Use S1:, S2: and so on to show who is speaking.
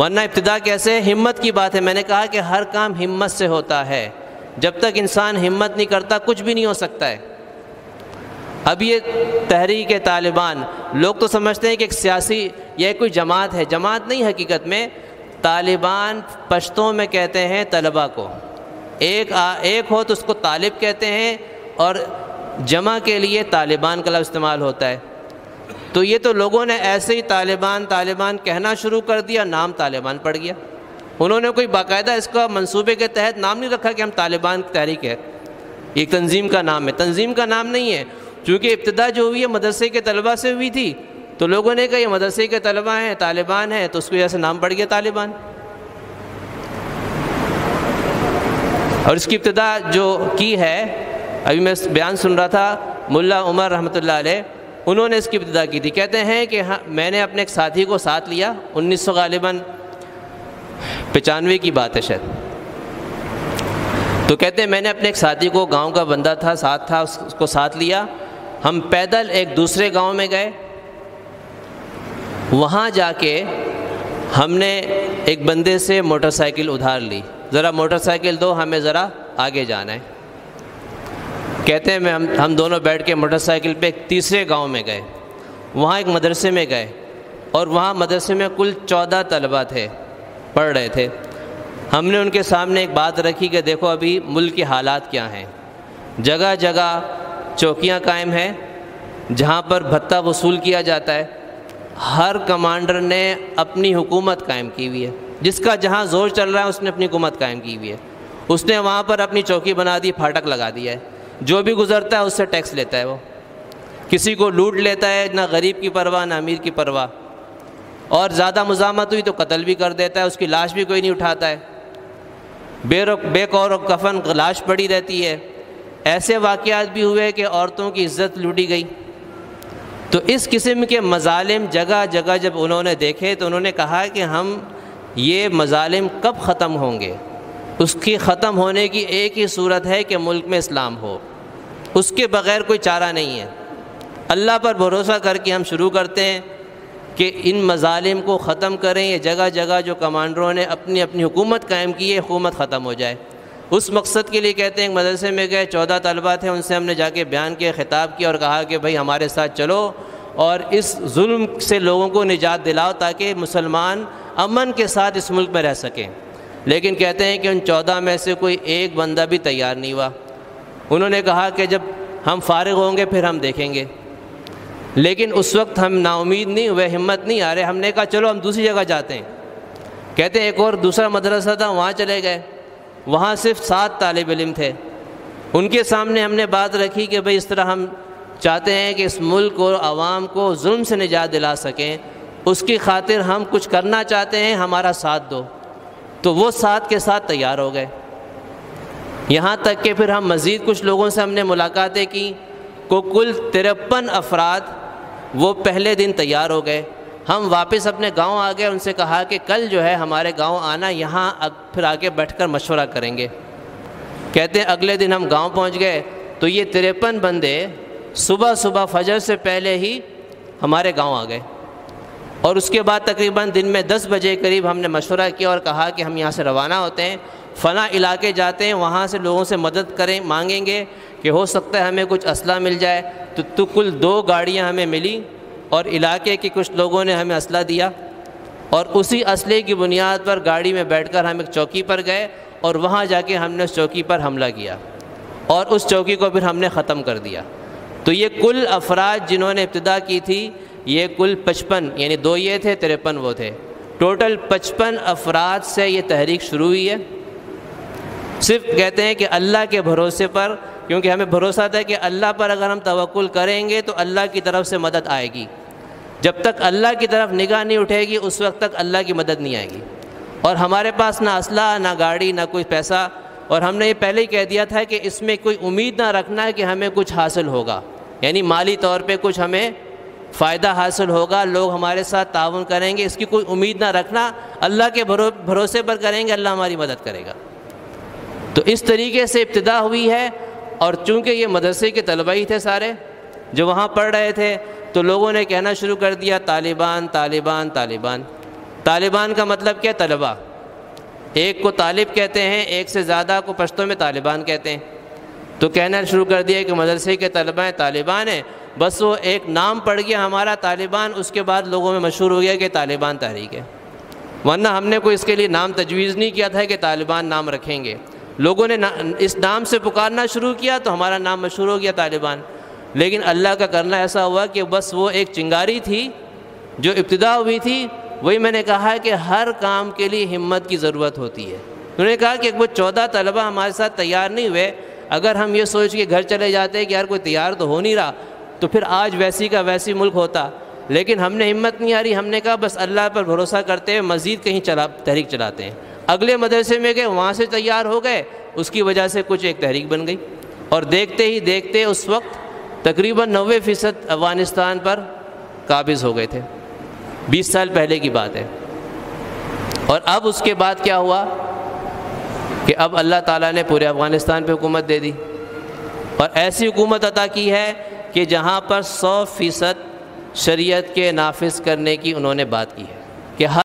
S1: ورنہ ابتدا کیسے؟ ہمت کی بات ہے. میں نے کہا کہ ہر کام ہمت سے ہوتا ہے. جب تک انسان ہمت نہیں کرتا کچھ بھی نہیں ہو سکتا ہے. اب یہ تحریک طالبان، لوگ تو سمجھتے ہیں کہ ایک سیاسی یا کوئی جماعت ہے. جماعت نہیں، حقیقت میں طالبان پشتوں میں کہتے ہیں طلبہ کو. ایک ہو تو اس کو طالب کہتے ہیں، اور جمع کے لیے طالبان کا لفظ استعمال ہوتا ہے. تو یہ تو لوگوں نے ایسے ہی طالبان طالبان کہنا شروع کر دیا، نام طالبان پڑ گیا. انہوں نے کوئی باقاعدہ اس کا منصوبے کے تحت نام نہیں رکھا کہ ہم طالبان کی تحریک ہے. ایک تنظیم کا نام ہے، تنظیم کا نام نہیں ہے. چونکہ ابتدا جو ہوئی ہے مدرسے کے طلبہ سے ہوئی تھی، تو لوگوں نے کہا یہ مدرسے کے طلبہ ہیں، طالبان ہیں، تو اس کی وجہ سے نام پڑ گیا طالبان. اور اس کی ابتدا جو کی ہے، ابھی میں بیان سن رہا تھا ملا عمر رحمۃ اللہ علیہ، انہوں نے اس کی ابتدا کی تھی. کہتے ہیں کہ میں نے اپنے ایک ساتھی کو ساتھ لیا، 1900 غالباً 95 کی بات ہے شاید. تو کہتے ہیں میں نے اپنے ایک ساتھی کو، گاؤں کا بندہ تھا، ساتھ تھا، اس کو ساتھ لیا. ہم پیدل ایک دوسرے گاؤں میں گئے. وہاں جا کے ہم نے ایک بندے سے موٹر سائیکل ادھار لی، ذرا موٹر سائیکل دو، ہمیں ذرا آگے جانا ہے. کہتے ہیں ہم دونوں بیٹھ کے موٹر سائیکل پہ ایک تیسرے گاؤں میں گئے. وہاں ایک مدرسے میں گئے، اور وہاں مدرسے میں کل 14 طلبہ تھے، پڑھ رہے تھے. ہم نے ان کے سامنے ایک بات رکھی کہ دیکھو ابھی ملک کے حالات کیا ہیں. جگہ جگہ چوکیاں قائم ہیں جہاں پر بھتہ وصول کیا جاتا ہے. ہر کمانڈر نے اپنی حکومت قائم کی ہوئی ہے، جس کا جہاں زور چل رہا ہے اس نے اپنی حکومت قائم کی ہوئی ہے. اس نے وہاں پر اپنی چوکی بنا دی، پھاٹک لگا دیا ہے. جو بھی گزرتا ہے اس سے ٹیکس لیتا ہے. وہ کسی کو لوٹ لیتا ہے، نہ غریب کی پرواہ نہ امیر کی پرواہ. اور زیادہ مزاحمت ہوئی تو قتل بھی کر دیتا ہے، اس کی لاش بھی کوئی نہیں اٹھاتا ہے. بے قور و کفن لاش پڑی رہتی ہے. ایسے واقعات بھی ہوئے کہ عورتوں کی عزت لوٹی گئی. تو اس قسم کے مظالم جگہ جگہ جب انہوں نے دیکھے تو انہوں نے کہا کہ ہم یہ مظالم کب ختم ہوں گے؟ اس کی ختم ہونے کی ایک ہی صورت ہے کہ ملک میں اسلام ہو. اس کے بغیر کوئی چارہ نہیں ہے. اللہ پر بھروسہ کر کے ہم شروع کرتے ہیں کہ ان مظالم کو ختم کریں. یہ جگہ جگہ جو کمانڈروں نے اپنی اپنی حکومت قائم کی ہے، حکومت ختم ہو جائے. اس مقصد کے لیے کہتے ہیں ایک مدرسے میں گئے، 14 طلبہ تھے، ان سے ہم نے جا کے بیان کیا، خطاب کیا، اور کہا کہ بھائی ہمارے ساتھ چلو اور اس ظلم سے لوگوں کو نجات دلاؤ تاکہ مسلمان امن کے ساتھ اس ملک میں رہ سکیں. لیکن کہتے ہیں کہ ان 14 میں سے کوئی ایک بندہ بھی تیار نہیں ہوا. انہوں نے کہا کہ جب ہم فارغ ہوں گے پھر ہم دیکھیں گے. لیکن اس وقت ہم نا امید نہیں ہوئے، ہمت نہیں آ رہے. ہم نے کہا چلو ہم دوسری جگہ جاتے ہیں. کہتے ہیں ایک اور دوسرا مدرسہ تھا، وہاں چلے گئے. وہاں صرف 7 طالب علم تھے. ان کے سامنے ہم نے بات رکھی کہ بھئی اس طرح ہم چاہتے ہیں کہ اس ملک اور عوام کو ظلم سے نجات دلا سکیں، اس کی خاطر ہم کچھ کرنا چاہتے ہیں، ہمارا ساتھ دو. تو وہ 7 کے ساتھ تیار ہو گئے. یہاں تک کہ پھر ہم مزید کچھ لوگوں سے ہم نے ملاقاتیں کی، کو کل 53 افراد وہ پہلے دن تیار ہو گئے. ہم واپس اپنے گاؤں آ گئے. ان سے کہا کہ کل جو ہے ہمارے گاؤں آنا، یہاں پھر آ کے بیٹھ کر مشورہ کریں گے. کہتے ہیں اگلے دن ہم گاؤں پہنچ گئے تو یہ 53 بندے صبح فجر سے پہلے ہی ہمارے گاؤں آ گئے. اور اس کے بعد تقریباً دن میں 10 بجے قریب ہم نے مشورہ کیا اور کہا کہ ہم یہاں سے روانہ ہوتے ہیں، فلاں علاقے جاتے ہیں، وہاں سے لوگوں سے مدد مانگیں گے کہ ہو سکتا ہے ہمیں کچھ اسلحہ مل جائے. تو کل 2 گاڑیاں ہمیں ملی اور علاقے کے کچھ لوگوں نے ہمیں اسلحہ دیا. اور اسی اسلحے کی بنیاد پر گاڑی میں بیٹھ کر ہم ایک چوکی پر گئے اور وہاں جا کے ہم نے اس چوکی پر حملہ کیا اور اس چوکی کو پھر ہم نے ختم کر دیا. تو یہ کل افراد جنہوں نے ابتدا کی تھی، یہ کل 55، یعنی 2 یہ تھے، 53 وہ تھے. ٹوٹل 55 افراد سے یہ تحریک شروع ہوئی ہے. صرف کہتے ہیں کہ اللہ کے بھروسے پر، کیونکہ ہمیں بھروسہ تھا کہ اللہ پر اگر ہم توکل کریں گے تو اللہ کی طرف سے مدد آئے گی. جب تک اللہ کی طرف نگاہ نہیں اٹھے گی اس وقت تک اللہ کی مدد نہیں آئے گی. اور ہمارے پاس نہ اسلحہ، نہ گاڑی، نہ کوئی پیسہ. اور ہم نے یہ پہلے ہی کہہ دیا تھا کہ اس میں کوئی امید نہ رکھنا ہے کہ ہمیں کچھ حاصل ہوگا، یعنی مالی طور پہ کچھ ہمیں فائدہ حاصل ہوگا، لوگ ہمارے ساتھ تعاون کریں گے، اس کی کوئی امید نہ رکھنا. اللہ کے بھروسے پر کریں گے، اللہ ہماری مدد کرے گا. تو اس طریقے سے ابتدا ہوئی ہے. اور چونکہ یہ مدرسے کے طلبہ ہی تھے سارے جو وہاں پڑھ رہے تھے، تو لوگوں نے کہنا شروع کر دیا طالبان طالبان طالبان. طالبان کا مطلب کیا؟ طلبہ. ایک کو طالب کہتے ہیں، ایک سے زیادہ کو پشتو میں طالبان کہتے ہیں. تو کہنا شروع کر دیا کہ مدرسے کے طلبہ ہیں طالبان ہیں، بس وہ ایک نام پڑ گیا ہمارا طالبان، اس کے بعد لوگوں میں مشہور ہو گیا کہ طالبان تحریک ہے. ورنہ ہم نے کوئی اس کے لیے نام تجویز نہیں کیا تھا کہ طالبان نام رکھیں گے. لوگوں نے اس نام سے پکارنا شروع کیا تو ہمارا نام مشہور ہو گیا طالبان. لیکن اللہ کا کرنا ایسا ہوا کہ بس وہ ایک چنگاری تھی جو ابتدا ہوئی تھی. وہی میں نے کہا کہ ہر کام کے لیے ہمت کی ضرورت ہوتی ہے. انہوں نے کہا کہ وہ 14 طلبہ ہمارے ساتھ تیار نہیں ہوئے، اگر ہم یہ سوچ کے گھر چلے جاتے کہ یار کوئی تیار تو ہو نہیں رہا تو پھر آج ویسی کا ویسی ملک ہوتا. لیکن ہم نے ہمت نہیں آ رہی، ہم نے کہا بس اللہ پر بھروسہ کرتے ہوئے مزید کہیں تحریک چلاتے ہیں. اگلے مدرسے میں گئے، وہاں سے تیار ہو گئے، اس کی وجہ سے کچھ ایک تحریک بن گئی. اور دیکھتے ہی دیکھتے اس وقت تقریباً 90% افغانستان پر قابض ہو گئے تھے. 20 سال پہلے کی بات ہے. اور اب اس کے بعد کیا ہوا کہ اب اللہ تعالیٰ نے پورے افغانستان پہ حکومت دے دی، اور ایسی حکومت عطا کی ہے کہ جہاں پر 100% شریعت کے نافذ کرنے کی انہوں نے بات کی ہے کہ ہر